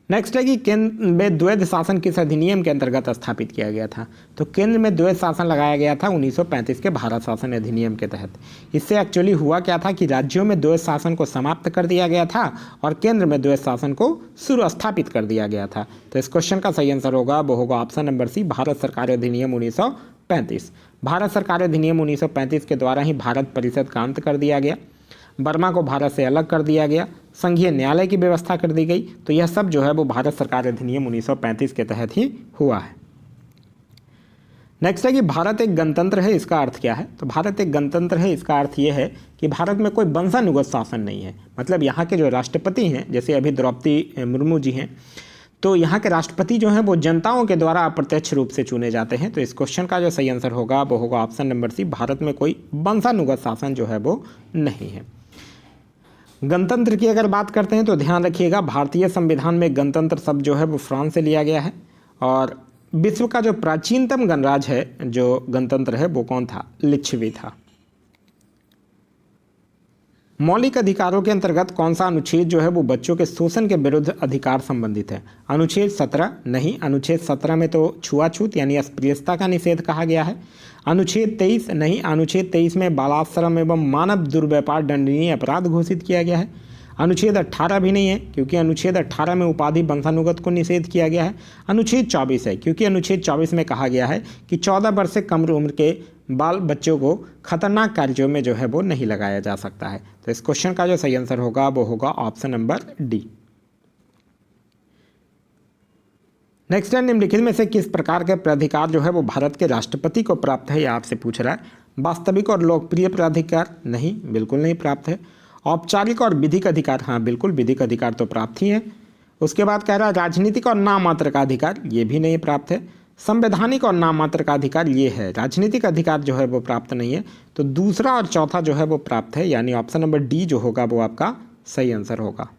नेक्स्ट है कि केंद्र में द्वैध शासन किस अधिनियम के अंतर्गत स्थापित किया गया था। तो केंद्र में द्वैध शासन लगाया गया था 1935 के भारत शासन अधिनियम के तहत। इससे एक्चुअली हुआ क्या था कि राज्यों में द्वैध शासन को समाप्त कर दिया गया था और केंद्र में द्वैध शासन को स्थापित कर दिया गया था। तो इस क्वेश्चन का सही आंसर होगा वो होगा ऑप्शन नंबर सी, भारत सरकार अधिनियम 1935। भारत सरकार अधिनियम 1935 के द्वारा ही भारत परिषद का अंत कर दिया गया, बर्मा को भारत से अलग कर दिया गया, संघीय न्यायालय की व्यवस्था कर दी गई। तो यह सब जो है वो भारत सरकार अधिनियम 1935 के तहत ही हुआ है। नेक्स्ट है कि भारत एक गणतंत्र है, इसका अर्थ क्या है। तो भारत एक गणतंत्र है, इसका अर्थ ये है कि भारत में कोई वंशानुगत शासन नहीं है। मतलब यहाँ के जो राष्ट्रपति हैं, जैसे अभी द्रौपदी मुर्मू जी हैं, तो यहाँ के राष्ट्रपति जो हैं वो जनताओं के द्वारा अप्रत्यक्ष रूप से चुने जाते हैं। तो इस क्वेश्चन का जो सही आंसर होगा वो होगा ऑप्शन नंबर सी, भारत में कोई वंशानुगत शासन जो है वो नहीं है। गणतंत्र की अगर बात करते हैं तो ध्यान रखिएगा, भारतीय संविधान में गणतंत्र शब्द जो है वो फ्रांस से लिया गया है। और विश्व का जो प्राचीनतम गणराज्य है जो गणतंत्र है वो कौन था, लिच्छवी था। मौलिक अधिकारों के अंतर्गत कौन सा अनुच्छेद जो है वो बच्चों के शोषण के विरुद्ध अधिकार संबंधित है। अनुच्छेद 17 नहीं, अनुच्छेद 17 में तो छुआछूत यानी अस्पृश्यता का निषेध कहा गया है। अनुच्छेद 23 नहीं, अनुच्छेद 23 में बालाश्रम एवं मानव दुर्व्यापार दंडनीय अपराध घोषित किया गया है। अनुच्छेद 18 भी नहीं है क्योंकि अनुच्छेद 18 में उपाधि वंशानुगत को निषेध किया गया है। अनुच्छेद 24 है क्योंकि अनुच्छेद 24 में कहा गया है कि 14 वर्ष से कम उम्र के बाल बच्चों को खतरनाक कार्यों में जो है वो नहीं लगाया जा सकता है। तो इस क्वेश्चन का जो सही आंसर होगा वो होगा ऑप्शन नंबर डी। नेक्स्ट है, निम्नलिखित में से किस प्रकार के प्राधिकार जो है वो भारत के राष्ट्रपति को प्राप्त है, ये आपसे पूछ रहा है। वास्तविक और लोकप्रिय प्राधिकार नहीं, बिल्कुल नहीं प्राप्त है। औपचारिक और विधिक अधिकार, हाँ बिल्कुल विधिक अधिकार तो प्राप्त ही है। उसके बाद कह रहा है राजनीतिक और नाम मात्र का अधिकार, ये भी नहीं प्राप्त है। संवैधानिक और नाम मात्र का अधिकार ये है, राजनीतिक अधिकार जो है वो प्राप्त नहीं है। तो दूसरा और चौथा जो है वो प्राप्त है, यानी ऑप्शन नंबर डी जो होगा वो आपका सही आंसर होगा।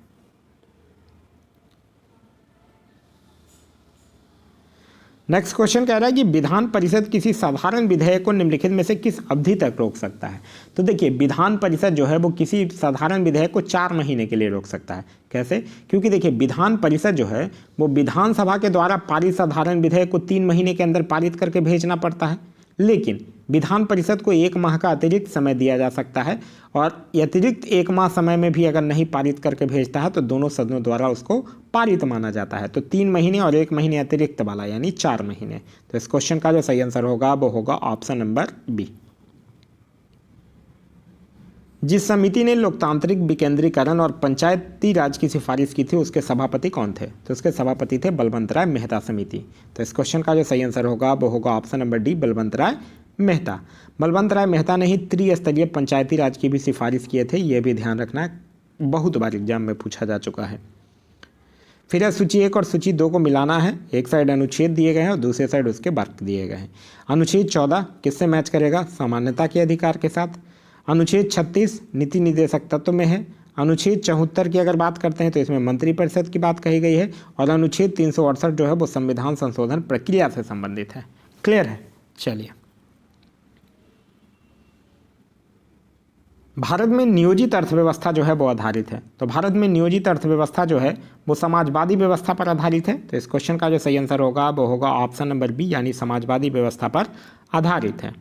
नेक्स्ट क्वेश्चन कह रहा है कि विधान परिषद किसी साधारण विधेयक को निम्नलिखित में से किस अवधि तक रोक सकता है। तो देखिए, विधान परिषद जो है वो किसी साधारण विधेयक को 4 महीने के लिए रोक सकता है। कैसे? क्योंकि देखिए, विधान परिषद जो है वो विधानसभा के द्वारा पारित साधारण विधेयक को 3 महीने के अंदर पारित करके भेजना पड़ता है, लेकिन विधान परिषद को 1 माह का अतिरिक्त समय दिया जा सकता है और अतिरिक्त 1 माह समय में भी अगर नहीं पारित करके भेजता है तो दोनों सदनों द्वारा उसको पारित माना जाता है। तो 3 महीने और 1 महीने अतिरिक्त वाला यानी 4 महीने। तो इस क्वेश्चन का जो सही आंसर होगा वो होगा ऑप्शन नंबर बी। जिस समिति ने लोकतांत्रिक विकेंद्रीकरण और पंचायती राज की सिफारिश की थी उसके सभापति कौन थे? तो उसके सभापति थे बलवंत राय मेहता समिति। तो इस क्वेश्चन का जो सही आंसर होगा वो होगा ऑप्शन नंबर डी, बलवंत राय मेहता। बलवंत राय मेहता ने ही त्रिस्तरीय पंचायती राज की भी सिफारिश किए थे, ये भी ध्यान रखना है, बहुत बार एग्जाम में पूछा जा चुका है। फिर है सूची 1 और सूची 2 को मिलाना है, एक साइड अनुच्छेद दिए गए हैं और दूसरे साइड उसके वर्ग दिए गए हैं। अनुच्छेद 14 किससे मैच करेगा? सामान्यता के अधिकार के साथ। अनुच्छेद 36 नीति निर्देशक तत्व में है। अनुच्छेद 74 की अगर बात करते हैं तो इसमें मंत्रिपरिषद की बात कही गई है और अनुच्छेद 368 जो है वो संविधान संशोधन प्रक्रिया से संबंधित है। क्लियर है? चलिए, भारत में नियोजित अर्थव्यवस्था जो है वो आधारित है। तो भारत में नियोजित अर्थव्यवस्था जो है वो समाजवादी व्यवस्था पर आधारित है। तो इस क्वेश्चन का जो सही आंसर होगा वो होगा ऑप्शन नंबर बी, यानी समाजवादी व्यवस्था पर आधारित है।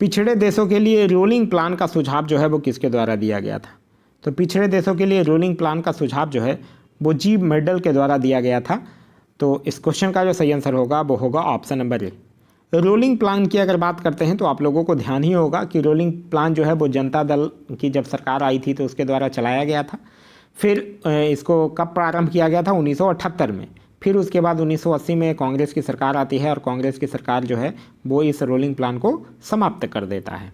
पिछड़े देशों के लिए रोलिंग प्लान का सुझाव जो है वो किसके द्वारा दिया गया था? तो पिछड़े देशों के लिए रोलिंग प्लान का सुझाव जो है वो जी मेडल के द्वारा दिया गया था। तो इस क्वेश्चन का जो सही आंसर होगा वो होगा ऑप्शन नंबर ए। रोलिंग प्लान की अगर बात करते हैं तो आप लोगों को ध्यान ही होगा कि रोलिंग प्लान जो है वो जनता दल की जब सरकार आई थी तो उसके द्वारा चलाया गया था। फिर इसको कब प्रारंभ किया गया था? 1978 में। फिर उसके बाद 1980 में कांग्रेस की सरकार आती है और कांग्रेस की सरकार जो है वो इस रोलिंग प्लान को समाप्त कर देता है।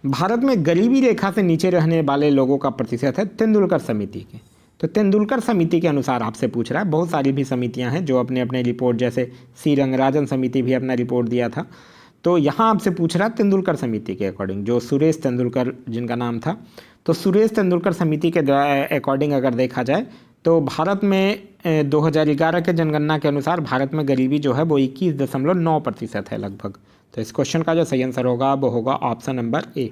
भारत में गरीबी रेखा से नीचे रहने वाले लोगों का प्रतिशत है तेंदुलकर समिति के। तो तेंदुलकर समिति के अनुसार आपसे पूछ रहा है, बहुत सारी भी समितियां हैं जो अपने अपने रिपोर्ट, जैसे सी रंगराजन समिति भी अपना रिपोर्ट दिया था। तो यहाँ आपसे पूछ रहा है तेंदुलकर समिति के अकॉर्डिंग, जो सुरेश तेंदुलकर जिनका नाम था, तो सुरेश तेंदुलकर समिति के अकॉर्डिंग अगर देखा जाए तो भारत में 2011 के जनगणना के अनुसार भारत में गरीबी जो है वो 21.9% है लगभग। तो इस क्वेश्चन का जो सही आंसर होगा वो होगा ऑप्शन नंबर ए।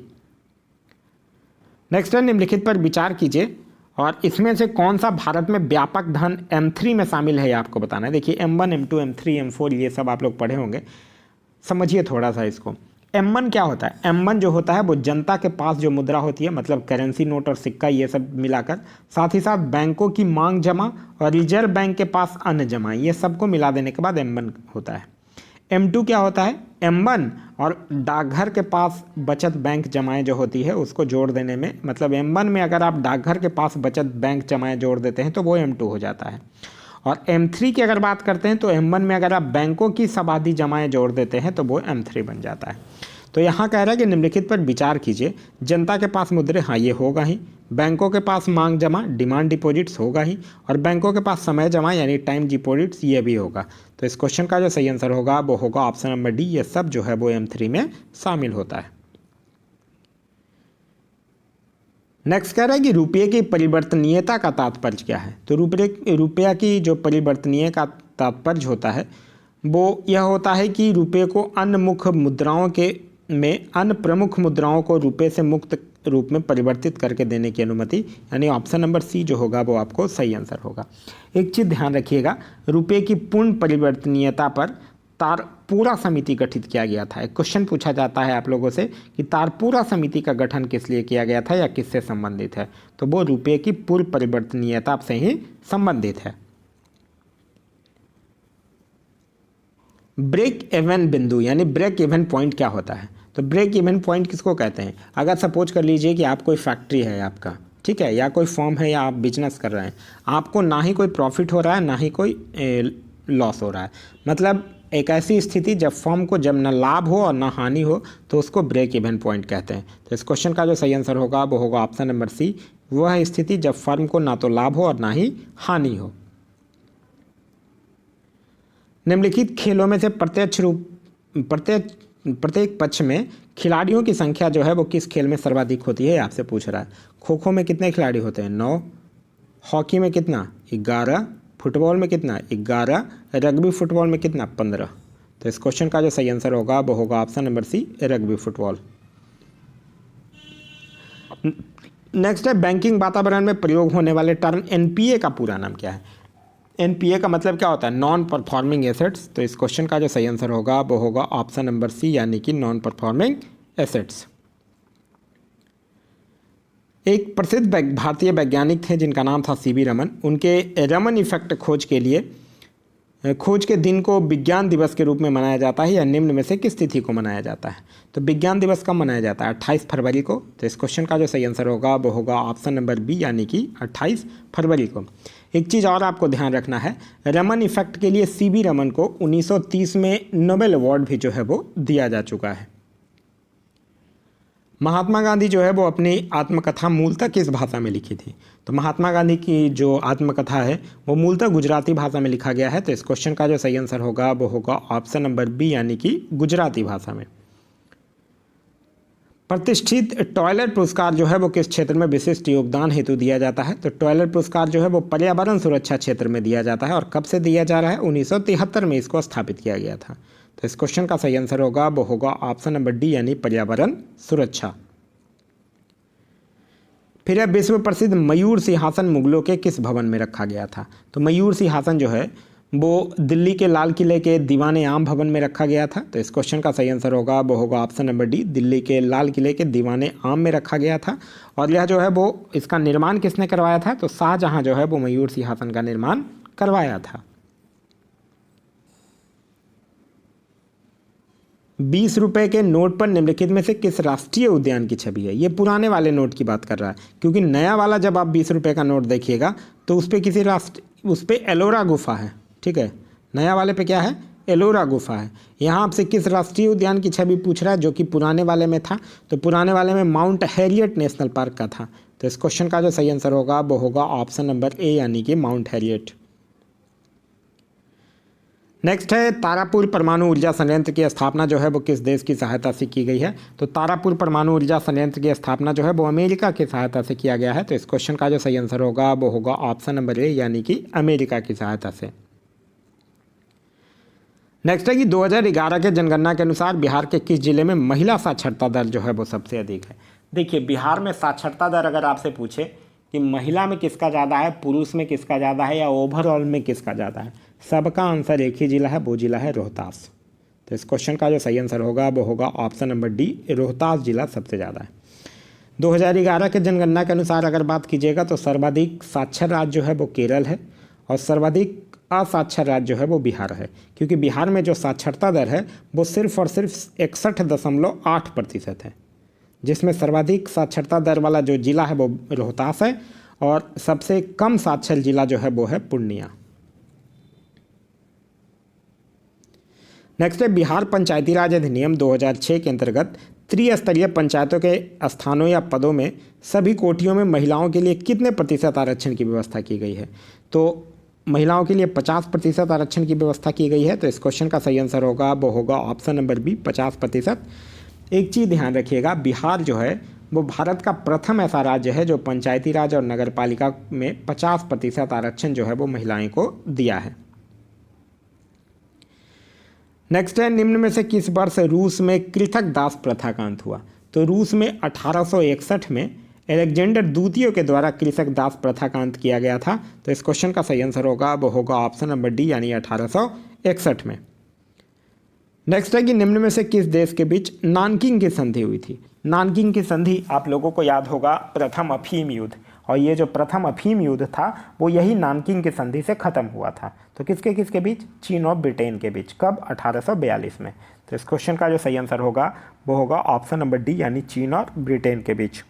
नेक्स्ट है निम्नलिखित पर विचार कीजिए और इसमें से कौन सा भारत में व्यापक धन M3 में शामिल है, ये आपको बताना है। देखिए M1, M2, M3, M4 ये सब आप लोग पढ़े होंगे, समझिए थोड़ा सा इसको। M1 क्या होता है? M1 जो होता है वो जनता के पास जो मुद्रा होती है, मतलब करेंसी नोट और सिक्का ये सब मिलाकर, साथ ही साथ बैंकों की मांग जमा और रिजर्व बैंक के पास अन्य जमा, ये सबको मिला देने के बाद M1 होता है। M2 क्या होता है? M1 और डाकघर के पास बचत बैंक जमाएं जो होती है उसको जोड़ देने में, मतलब M1 में अगर आप डाकघर के पास बचत बैंक जमाएं जोड़ देते हैं तो वो M2 हो जाता है। और M3 की अगर बात करते हैं तो M1 में अगर आप बैंकों की सावधि जमाएं जोड़ देते हैं तो वो M3 बन जाता है। तो यहाँ कह रहा है कि निम्नलिखित पर विचार कीजिए। जनता के पास मुद्रे, हाँ ये होगा ही। बैंकों के पास मांग जमा, डिमांड डिपॉजिट्स होगा ही। और बैंकों के पास समय जमा यानी टाइम डिपॉजिट्स, ये भी होगा। तो इस क्वेश्चन का जो सही आंसर होगा वो होगा ऑप्शन नंबर डी, ये सब जो है वो M3 में शामिल होता है। नेक्स्ट कह रहा है कि रुपये की परिवर्तनीयता का तात्पर्य क्या है? तो रुपया की जो परिवर्तनीय का तात्पर्य होता है वो यह होता है कि रुपये को अन्य मुख्य मुद्राओं के में अन्य प्रमुख मुद्राओं को रुपये से मुक्त रूप में परिवर्तित करके देने की अनुमति, यानी ऑप्शन नंबर सी जो होगा वो आपको सही आंसर होगा। एक चीज़ ध्यान रखिएगा, रुपये की पूर्ण परिवर्तनीयता पर तारपुरा समिति गठित किया गया था। एक क्वेश्चन पूछा जाता है आप लोगों से कि तारपुरा समिति का गठन किस लिए किया गया था या किससे संबंधित है, तो वो रुपये की पूर्ण परिवर्तनीयता से ही संबंधित है। ब्रेक इवन बिंदु यानी ब्रेक इवन पॉइंट क्या होता है? तो ब्रेक इवन पॉइंट किसको कहते हैं? अगर सपोज कर लीजिए कि आप कोई फैक्ट्री है आपका, ठीक है, या कोई फॉर्म है या आप बिजनेस कर रहे हैं, आपको ना ही कोई प्रॉफिट हो रहा है ना ही कोई लॉस हो रहा है, मतलब एक ऐसी स्थिति जब फर्म को जब ना लाभ हो और ना हानि हो, तो उसको ब्रेक इवन पॉइंट कहते हैं। तो इस क्वेश्चन का जो सही आंसर होगा वो होगा ऑप्शन नंबर सी, वह स्थिति जब फर्म को ना तो लाभ हो और ना ही हानि हो। निम्नलिखित खेलों में से प्रत्येक पक्ष में खिलाड़ियों की संख्या जो है वो किस खेल में सर्वाधिक होती है, आपसे पूछ रहा है। खो खो में कितने खिलाड़ी होते हैं? 9। हॉकी में कितना? 11। फुटबॉल में कितना? 11। रग्बी फुटबॉल में कितना? 15। तो इस क्वेश्चन का जो सही आंसर होगा वो होगा option number C, rugby football. Next है बैंकिंग वातावरण में प्रयोग होने वाले टर्म एनपीए का पूरा नाम क्या है? एनपीए का मतलब क्या होता है? Non performing assets. तो इस क्वेश्चन का जो सही आंसर होगा वो होगा ऑप्शन नंबर सी, यानी कि नॉन परफॉर्मिंग एसेट्स। एक प्रसिद्ध भारतीय वैज्ञानिक थे जिनका नाम था सीवी रमन। उनके रमन इफेक्ट खोज के दिन को विज्ञान दिवस के रूप में मनाया जाता है या निम्न में से किस तिथि को मनाया जाता है? तो विज्ञान दिवस कब मनाया जाता है? 28 फरवरी को। तो इस क्वेश्चन का जो सही आंसर होगा वो होगा ऑप्शन नंबर बी, यानी कि 28 फरवरी को। एक चीज़ और आपको ध्यान रखना है, रमन इफेक्ट के लिए सीवी रमन को 1930 में नोबेल अवार्ड भी जो है वो दिया जा चुका है। महात्मा गांधी जो है वो अपनी आत्मकथा मूलतः किस भाषा में लिखी थी? तो महात्मा गांधी की जो आत्मकथा है वो मूलतः गुजराती भाषा में लिखा गया है। तो इस क्वेश्चन का जो सही आंसर होगा वो होगा ऑप्शन नंबर बी, यानी कि गुजराती भाषा में। प्रतिष्ठित टॉयलर पुरस्कार जो है वो किस क्षेत्र में विशिष्ट योगदान हेतु दिया जाता है? तो टॉयलर पुरस्कार जो है वो पर्यावरण सुरक्षा क्षेत्र में दिया जाता है। और कब से दिया जा रहा है? 1973 में इसको स्थापित किया गया था। तो इस क्वेश्चन का सही आंसर होगा वो होगा ऑप्शन नंबर डी, यानी पर्यावरण सुरक्षा। फिर विश्व प्रसिद्ध मयूर सिंहासन मुगलों के किस भवन में रखा गया था? तो मयूर सिंहासन जो है वो दिल्ली के लाल किले के दीवाने आम भवन में रखा गया था। तो इस क्वेश्चन का सही आंसर होगा वो होगा ऑप्शन नंबर डी, दिल्ली के लाल किले के दीवाने आम में रखा गया था। और यह जो है वो इसका निर्माण किसने करवाया था? तो शाहजहां जो है वो मयूर सिंहासन का निर्माण करवाया था। 20 रुपये के नोट पर निम्नलिखित में से किस राष्ट्रीय उद्यान की छवि है? ये पुराने वाले नोट की बात कर रहा है, क्योंकि नया वाला जब आप 20 रुपये का नोट देखिएगा तो उस पर एलोरा गुफा है, ठीक है। नया वाले पे क्या है? एलोरा गुफा है। यहाँ आपसे किस राष्ट्रीय उद्यान की छवि पूछ रहा है जो कि पुराने वाले में था? तो पुराने वाले में माउंट हैरियट नेशनल पार्क का था। तो इस क्वेश्चन का जो सही आंसर होगा वो होगा ऑप्शन नंबर ए, यानी कि माउंट हैरियट। नेक्स्ट है तारापुर परमाणु ऊर्जा संयंत्र की स्थापना जो है वो किस देश की सहायता से की गई है? तो तारापुर परमाणु ऊर्जा संयंत्र की स्थापना जो है वो अमेरिका की सहायता से किया गया है। तो इस क्वेश्चन का जो सही आंसर होगा वो होगा ऑप्शन नंबर ए, यानी कि अमेरिका की सहायता से। नेक्स्ट है कि 2011 के जनगणना के अनुसार बिहार के किस जिले में महिला साक्षरता दर जो है वो सबसे अधिक है? देखिए बिहार में साक्षरता दर अगर आपसे पूछे कि महिला में किसका ज़्यादा है, पुरुष में किसका ज़्यादा है, या ओवरऑल में किसका ज़्यादा है, सबका आंसर एक ही जिला है, वो जिला है रोहतास। तो इस क्वेश्चन का जो सही आंसर होगा वो होगा ऑप्शन नंबर डी, रोहतास जिला सबसे ज़्यादा है। 2011 के जनगणना के अनुसार अगर बात कीजिएगा तो सर्वाधिक साक्षर राज्य जो है वो केरल है और सर्वाधिक असाक्षर राज्य जो है वो बिहार है, क्योंकि बिहार में जो साक्षरता दर है वो सिर्फ और सिर्फ 61.8% है, जिसमें सर्वाधिक साक्षरता दर वाला जो जिला है वो रोहतास है और सबसे कम साक्षर जिला जो है वो है पूर्णिया। नेक्स्ट है बिहार पंचायती राज अधिनियम 2006 के अंतर्गत त्रिस्तरीय पंचायतों के स्थानों या पदों में सभी कोटियों में महिलाओं के लिए कितने प्रतिशत आरक्षण की व्यवस्था की गई है। तो महिलाओं के लिए 50% आरक्षण की व्यवस्था की गई है। तो इस क्वेश्चन का सही आंसर होगा वो होगा ऑप्शन नंबर बी, 50%। एक चीज़ ध्यान रखिएगा, बिहार जो है वो भारत का प्रथम ऐसा राज्य है जो पंचायती राज और नगर पालिका में 50% आरक्षण जो है वो महिलाएं को दिया है। नेक्स्ट है निम्न में से किस वर्ष रूस में कृथक दास प्रथा का अंत हुआ। तो रूस में 1861 में अलेक्जेंडर द्वितीय के द्वारा कृषक दास प्रथा का अंत किया गया था। तो इस क्वेश्चन का सही आंसर होगा वो होगा ऑप्शन नंबर डी, यानी 1861 में। नेक्स्ट है कि निम्न में से किस देश के बीच नानकिंग की संधि हुई थी। नानकिंग की संधि आप लोगों को याद होगा प्रथम अफीम युद्ध, और ये जो प्रथम अफीम युद्ध था वो यही नानकिंग की संधि से ख़त्म हुआ था। तो किसके किसके बीच, चीन और ब्रिटेन के बीच, कब, 1842 में। तो इस क्वेश्चन का जो सही आंसर होगा वो होगा ऑप्शन नंबर डी, यानी चीन और ब्रिटेन के बीच।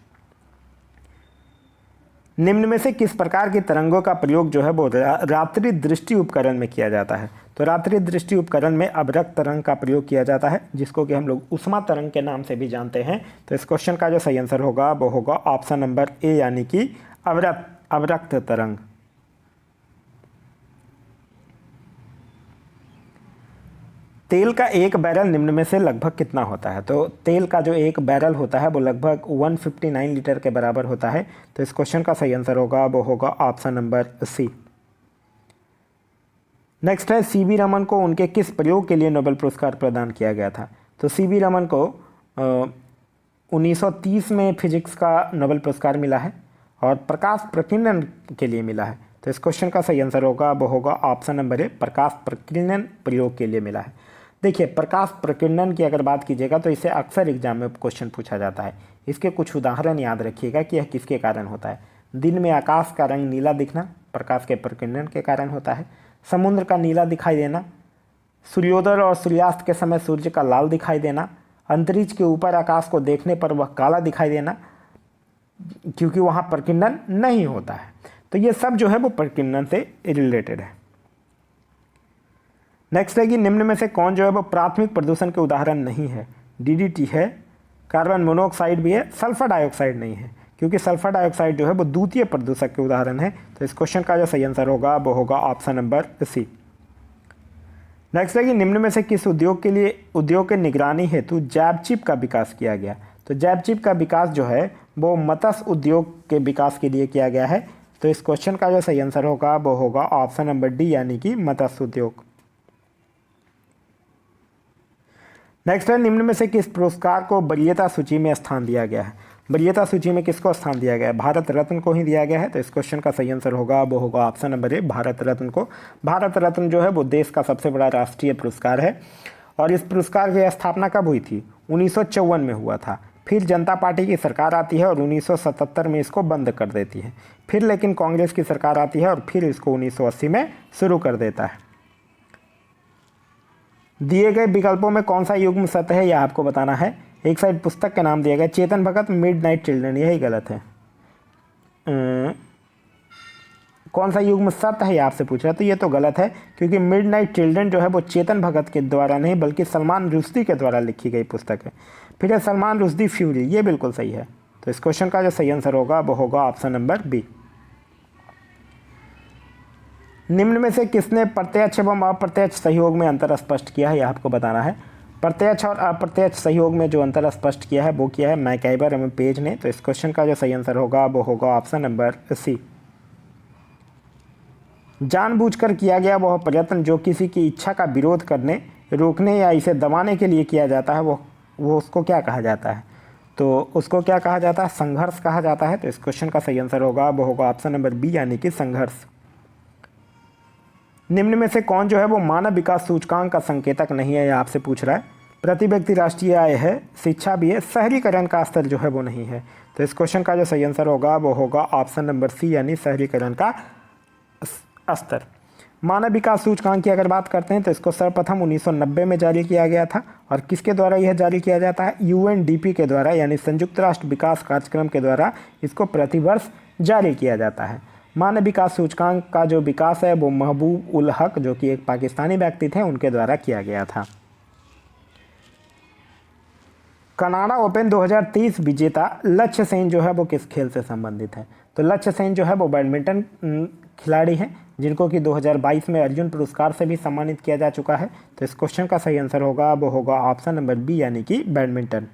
निम्न में से किस प्रकार की तरंगों का प्रयोग जो है वो रात्रि दृष्टि उपकरण में किया जाता है। तो रात्रि दृष्टि उपकरण में अवरक्त तरंग का प्रयोग किया जाता है, जिसको कि हम लोग उष्मा तरंग के नाम से भी जानते हैं। तो इस क्वेश्चन का जो सही आंसर होगा वो होगा ऑप्शन नंबर ए, यानी कि अवरक्त तरंग। तेल का एक बैरल निम्न में से लगभग कितना होता है। तो तेल का जो एक बैरल होता है वो लगभग 159 लीटर के बराबर होता है। तो इस क्वेश्चन का सही आंसर होगा वो होगा ऑप्शन नंबर सी। नेक्स्ट है सीवी रमन को उनके किस प्रयोग के लिए नोबेल पुरस्कार प्रदान किया गया था। तो सीवी रमन को 1930 में फिजिक्स का नोबेल पुरस्कार मिला है और प्रकाश प्रकीर्णन के लिए मिला है। तो इस क्वेश्चन का सही आंसर होगा वो होगा ऑप्शन नंबर ए, प्रकाश प्रकीर्णन प्रयोग के लिए मिला है। देखिए प्रकाश प्रकीर्णन की अगर बात कीजिएगा तो इसे अक्सर एग्जाम में क्वेश्चन पूछा जाता है। इसके कुछ उदाहरण याद रखिएगा कि यह किसके कारण होता है। दिन में आकाश का रंग नीला दिखना प्रकाश के प्रकीर्णन के कारण होता है। समुद्र का नीला दिखाई देना, सूर्योदय और सूर्यास्त के समय सूर्य का लाल दिखाई देना, अंतरिक्ष के ऊपर आकाश को देखने पर वह काला दिखाई देना क्योंकि वहाँ प्रकीर्णन नहीं होता है। तो ये सब जो है वो प्रकीर्णन से रिलेटेड है। नेक्स्ट है कि निम्न में से कौन जो है वो प्राथमिक प्रदूषण के उदाहरण नहीं है। डीडीटी है, कार्बन मोनोऑक्साइड भी है, सल्फर डाइऑक्साइड नहीं है, क्योंकि सल्फर डाइऑक्साइड जो है वो द्वितीय प्रदूषक के उदाहरण है। तो इस क्वेश्चन का जो सही आंसर होगा वो होगा ऑप्शन नंबर सी। नेक्स्ट है कि निम्न में से किस उद्योग के निगरानी हेतु जैव चिप का विकास किया गया। तो जैव चिप का विकास जो है वो मत्स्य उद्योग के विकास के लिए किया गया है। तो इस क्वेश्चन का जो सही आंसर होगा वो होगा ऑप्शन नंबर डी, यानी कि मत्स्य उद्योग। नेक्स्ट है निम्न में से किस पुरस्कार को वरीयता सूची में स्थान दिया गया है। वरीयता सूची में किसको स्थान दिया गया है, भारत रत्न को ही दिया गया है। तो इस क्वेश्चन का सही आंसर होगा वो होगा ऑप्शन नंबर ए, भारत रत्न को। भारत रत्न जो है वो देश का सबसे बड़ा राष्ट्रीय पुरस्कार है और इस पुरस्कार की स्थापना कब हुई थी, 1954 में हुआ था। फिर जनता पार्टी की सरकार आती है और 1977 में इसको बंद कर देती है। फिर लेकिन कांग्रेस की सरकार आती है और फिर इसको 1980 में शुरू कर देता है। दिए गए विकल्पों में कौन सा युग्म सत्य है यह आपको बताना है। एक साइड पुस्तक का नाम दिया गया चेतन भगत मिडनाइट चिल्ड्रन, यही गलत है। कौन सा युग्म सत्य है आपसे पूछ रहा है, तो ये तो गलत है, क्योंकि मिडनाइट चिल्ड्रन जो है वो चेतन भगत के द्वारा नहीं बल्कि सलमान रुश्दी के द्वारा लिखी गई पुस्तक है। फिर है सलमान रुश्दी फ्यूरी, ये बिल्कुल सही है। तो इस क्वेश्चन का जो सही आंसर होगा वो होगा ऑप्शन नंबर बी। निम्न में से किसने प्रत्यक्ष एवं अप्रत्यक्ष सहयोग में अंतर स्पष्ट किया है, यह आपको बताना है। प्रत्यक्ष और अप्रत्यक्ष सहयोग में जो अंतर स्पष्ट किया है वो किया है मैकआइवर एवं पेज ने। तो इस क्वेश्चन का जो सही आंसर होगा वो होगा ऑप्शन नंबर सी। जानबूझकर किया गया वह प्रयत्न जो किसी की इच्छा का विरोध करने, रोकने या इसे दबाने के लिए किया जाता है वो उसको क्या कहा जाता है। तो उसको क्या कहा जाता है, संघर्ष कहा जाता है। तो इस क्वेश्चन का सही आंसर होगा वो होगा ऑप्शन नंबर बी यानी कि संघर्ष। निम्न में से कौन जो है वो मानव विकास सूचकांक का संकेतक नहीं है, यह आपसे पूछ रहा है। प्रति व्यक्ति राष्ट्रीय आय है, शिक्षा भी है, शहरीकरण का स्तर जो है वो नहीं है। तो इस क्वेश्चन का जो सही आंसर होगा वो होगा ऑप्शन नंबर सी यानी शहरीकरण का स्तर। मानव विकास सूचकांक की अगर बात करते हैं तो इसको सर्वप्रथम 1990 में जारी किया गया था। और किसके द्वारा यह जारी किया जाता है, UNDP के द्वारा यानी संयुक्त राष्ट्र विकास कार्यक्रम के द्वारा इसको प्रतिवर्ष जारी किया जाता है। मानव विकास सूचकांक का जो विकास है वो महबूब उल हक जो कि एक पाकिस्तानी व्यक्ति थे उनके द्वारा किया गया था। कनाडा ओपन 2023 विजेता लक्ष्य सेन जो है वो किस खेल से संबंधित है। तो लक्ष्य सेन जो है वो बैडमिंटन खिलाड़ी हैं जिनको कि 2022 में अर्जुन पुरस्कार से भी सम्मानित किया जा चुका है। तो इस क्वेश्चन का सही आंसर होगा वो होगा ऑप्शन नंबर बी यानी कि बैडमिंटन।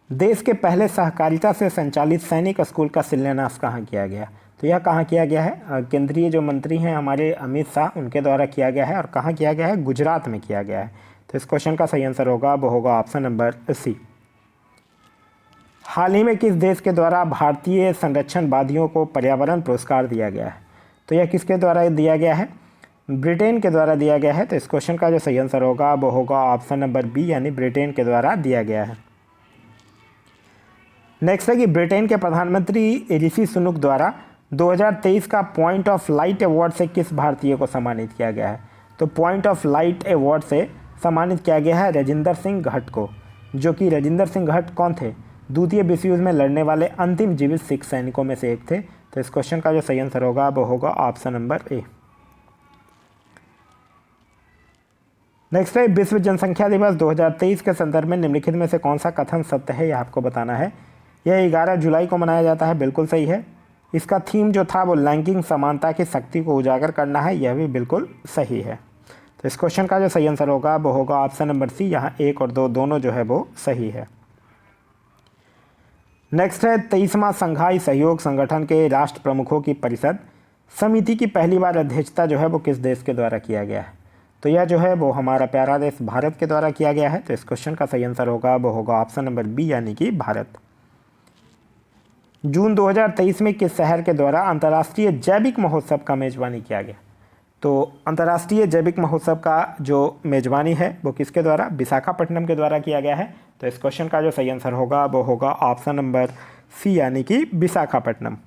देश के पहले सहकारिता से संचालित सैनिक स्कूल का शिलान्यास कहाँ किया गया। तो यह कहाँ किया गया है, केंद्रीय जो मंत्री हैं हमारे अमित शाह उनके द्वारा किया गया है। और कहाँ किया गया है, गुजरात में किया गया है। तो इस क्वेश्चन का सही आंसर होगा वो होगा ऑप्शन नंबर सी। हाल ही में किस देश के द्वारा भारतीय संरक्षणवादियों को पर्यावरण पुरस्कार दिया गया है। तो यह किसके द्वारा दिया गया है, ब्रिटेन के द्वारा दिया गया है। तो इस क्वेश्चन का जो सही आंसर होगा वो होगा ऑप्शन नंबर बी यानी ब्रिटेन के द्वारा दिया गया है। नेक्स्ट है कि ब्रिटेन के प्रधानमंत्री ऋषि सुनक द्वारा 2023 का पॉइंट ऑफ लाइट अवार्ड से किस भारतीय को सम्मानित किया गया है। तो पॉइंट ऑफ लाइट अवार्ड से सम्मानित किया गया है राजेंद्र सिंह घट को, जो कि राजेंद्र सिंह घट कौन थे, द्वितीय विश्व युद्ध में लड़ने वाले अंतिम जीवित सिख सैनिकों में से एक थे। तो इस क्वेश्चन का जो सही आंसर होगा वो होगा ऑप्शन नंबर ए। नेक्स्ट है विश्व जनसंख्या दिवस 2023 के संदर्भ में निम्नलिखित में से कौन सा कथन सत्य है, यह आपको बताना है। यह 11 जुलाई को मनाया जाता है, बिल्कुल सही है। इसका थीम जो था वो लैंगिक समानता की शक्ति को उजागर करना है, यह भी बिल्कुल सही है। तो इस क्वेश्चन का जो सही आंसर होगा वो होगा ऑप्शन नंबर सी, यहाँ 1 और 2 दोनों जो है वो सही है। नेक्स्ट है 23वां संघाई सहयोग संगठन के राष्ट्र प्रमुखों की परिषद समिति की पहली बार अध्यक्षता जो है वो किस देश के द्वारा किया गया है। तो यह जो है वो हमारा प्यारा देश भारत के द्वारा किया गया है। तो इस क्वेश्चन का सही आंसर होगा वो होगा ऑप्शन नंबर बी यानी कि भारत। जून 2023 में किस शहर के द्वारा अंतर्राष्ट्रीय जैविक महोत्सव का मेजबानी किया गया। तो अंतर्राष्ट्रीय जैविक महोत्सव का जो मेजबानी है वो किसके द्वारा, विशाखापट्टनम के द्वारा किया गया है। तो इस क्वेश्चन का जो सही आंसर होगा वो होगा ऑप्शन नंबर सी यानी कि विशाखापट्टनम।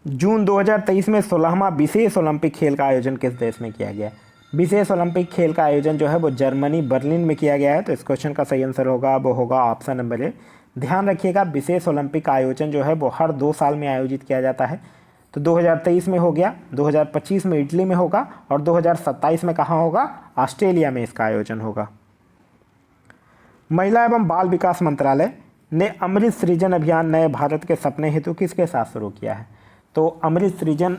जून 2023 में 16वां विशेष ओलंपिक खेल का आयोजन किस देश में किया गया। विशेष ओलंपिक खेल का आयोजन जो है वो जर्मनी बर्लिन में किया गया है। तो इस क्वेश्चन का सही आंसर होगा वो होगा ऑप्शन नंबर ए। ध्यान रखिएगा विशेष ओलंपिक का आयोजन जो है वो हर 2 साल में आयोजित किया जाता है। तो 2023 में हो गया, 2025 में इटली में होगा और 2027 में कहाँ होगा, ऑस्ट्रेलिया में इसका आयोजन होगा। महिला एवं बाल विकास मंत्रालय ने अमृत सृजन अभियान नए भारत के सपने हेतु किसके साथ शुरू किया है। तो अमृत सृजन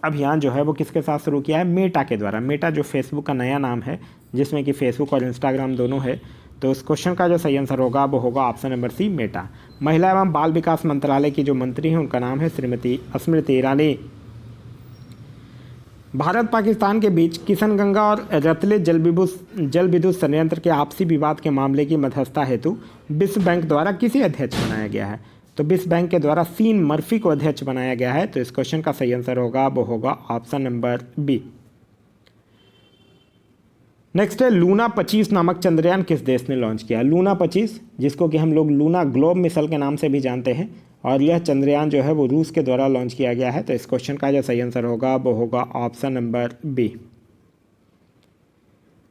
अभियान जो है वो किसके साथ शुरू किया है, मेटा के द्वारा। मेटा जो फेसबुक का नया नाम है जिसमें कि फेसबुक और इंस्टाग्राम दोनों है। तो इस क्वेश्चन का जो सही आंसर होगा वो होगा ऑप्शन नंबर सी, मेटा। महिला एवं बाल विकास मंत्रालय की जो मंत्री हैं उनका नाम है श्रीमती स्मृति ईरानी। भारत पाकिस्तान के बीच किशनगंगा और रतले जल विद्युत संयंत्र के आपसी विवाद के मामले की मध्यस्थता हेतु विश्व बैंक द्वारा किसे अध्यक्ष बनाया गया है। तो विश्व बैंक के द्वारा सीन मर्फी को अध्यक्ष बनाया गया है। तो इस क्वेश्चन का सही आंसर होगा वो होगा ऑप्शन नंबर बी। नेक्स्ट है लूना 25 नामक चंद्रयान किस देश ने लॉन्च किया। लूना 25 जिसको कि हम लोग लूना ग्लोब मिसाइल के नाम से भी जानते हैं, और यह चंद्रयान जो है वो रूस के द्वारा लॉन्च किया गया है। तो इस क्वेश्चन का जो सही आंसर होगा वो होगा option number B.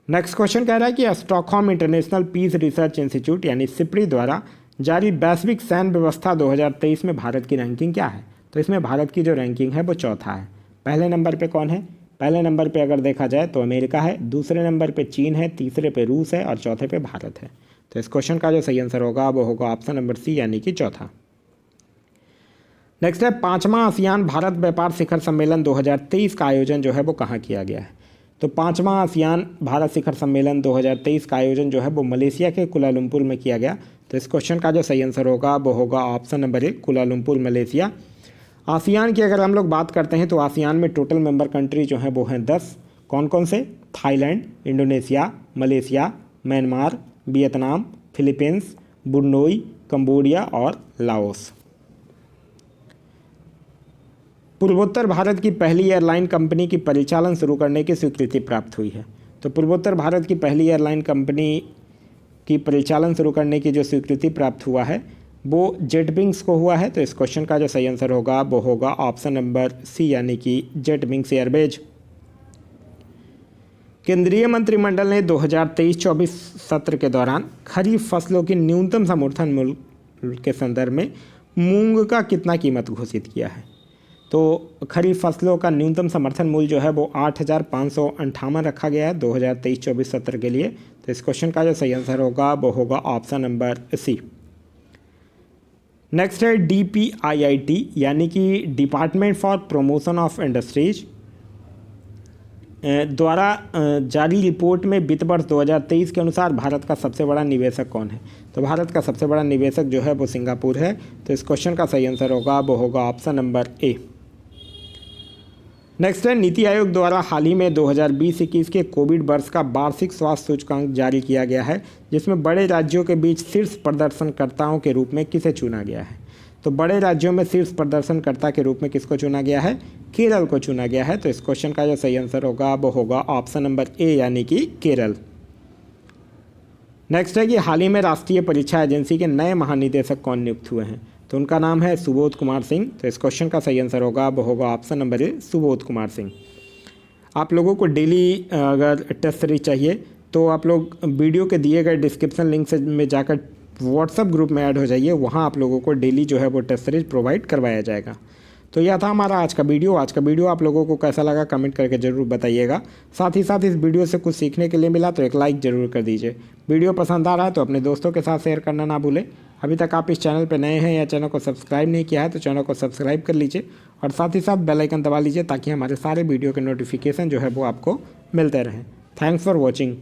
Next question कह रहा है कि Stockholm International Peace Research Institute यानी सिप्री द्वारा जारी वैश्विक सैन्य व्यवस्था 2023 में भारत की रैंकिंग क्या है। तो इसमें भारत की जो रैंकिंग है वो चौथा है। पहले नंबर पे कौन है, पहले नंबर पे अगर देखा जाए तो अमेरिका है, दूसरे नंबर पे चीन है, तीसरे पे रूस है और चौथे पे भारत है। तो इस क्वेश्चन का जो सही आंसर होगा वो होगा ऑप्शन नंबर सी यानी कि चौथा। नेक्स्ट है 5वां आसियान भारत व्यापार शिखर सम्मेलन 2023 का आयोजन जो है वो कहाँ किया गया है। तो 5वां आसियान भारत शिखर सम्मेलन 2023 का आयोजन जो है वो मलेशिया के कुलालंपुर में किया गया। तो इस क्वेश्चन का जो सही आंसर होगा वो होगा option number A, Kuala Lumpur Malaysia. ASEAN की अगर हम लोग बात करते हैं तो आसियान में टोटल मेंबर कंट्री जो है वो हैं 10। कौन कौन से, Thailand, Indonesia, Malaysia, Myanmar, Vietnam, Philippines, Brunei, Cambodia और लाओस। पूर्वोत्तर भारत की पहली एयरलाइन कंपनी की परिचालन शुरू करने की स्वीकृति प्राप्त हुई है। तो पूर्वोत्तर भारत की पहली एयरलाइन कंपनी की परिचालन शुरू करने की जो स्वीकृति प्राप्त हुआ है वो जेटविंग्स को हुआ है। तो इस क्वेश्चन का जो सही आंसर होगा वो होगा ऑप्शन नंबर सी, यानी कि जेटविंग्स एयरवेज। केंद्रीय मंत्रिमंडल ने 2023-24 सत्र के दौरान खरीफ फसलों की न्यूनतम समर्थन मूल्य के संदर्भ में मूंग का कितना कीमत घोषित किया है। तो खरीफ फसलों का न्यूनतम समर्थन मूल्य जो है वो 8,558 रखा गया है 2023-24 सत्र के लिए। तो इस क्वेश्चन का जो सही आंसर होगा वो होगा ऑप्शन नंबर सी। नेक्स्ट है DPIIT यानी कि department for promotion of industries द्वारा जारी रिपोर्ट में वित्त वर्ष 2023 के अनुसार भारत का सबसे बड़ा निवेशक कौन है। तो भारत का सबसे बड़ा निवेशक जो है वो सिंगापुर है। तो इस क्वेश्चन का सही आंसर होगा वो होगा ऑप्शन नंबर ए। नेक्स्ट है नीति आयोग द्वारा हाल ही में 2020-21 के कोविड वर्ष का वार्षिक स्वास्थ्य सूचकांक जारी किया गया है, जिसमें बड़े राज्यों के बीच शीर्ष प्रदर्शनकर्ताओं के रूप में किसे चुना गया है। तो बड़े राज्यों में शीर्ष प्रदर्शनकर्ता के रूप में किसको चुना गया है, केरल को चुना गया है। तो इस क्वेश्चन का जो सही आंसर होगा वो होगा ऑप्शन नंबर ए, यानी कि केरल। नेक्स्ट है कि हाल ही में राष्ट्रीय परीक्षा एजेंसी के नए महानिदेशक कौन नियुक्त हुए हैं। तो उनका नाम है सुबोध कुमार सिंह। तो इस क्वेश्चन का सही आंसर होगा वो होगा ऑप्शन नंबर ए, सुबोध कुमार सिंह। आप लोगों को डेली अगर टेस्ट सीरीज चाहिए तो आप लोग वीडियो के दिए गए डिस्क्रिप्शन लिंक से में जाकर व्हाट्सएप ग्रुप में ऐड हो जाइए, वहाँ आप लोगों को डेली जो है वो टेस्ट सीरीज प्रोवाइड करवाया जाएगा। तो यह था हमारा आज का वीडियो। आप लोगों को कैसा लगा कमेंट करके ज़रूर बताइएगा। साथ ही साथ इस वीडियो से कुछ सीखने के लिए मिला तो एक लाइक ज़रूर कर दीजिए। वीडियो पसंद आ रहा है तो अपने दोस्तों के साथ शेयर करना ना भूलें। अभी तक आप इस चैनल पर नए हैं या चैनल को सब्सक्राइब नहीं किया है तो चैनल को सब्सक्राइब कर लीजिए और साथ ही साथ बेल आइकन दबा लीजिए ताकि हमारे सारे वीडियो के नोटिफिकेशन जो है वो आपको मिलते रहें। Thanks for watching.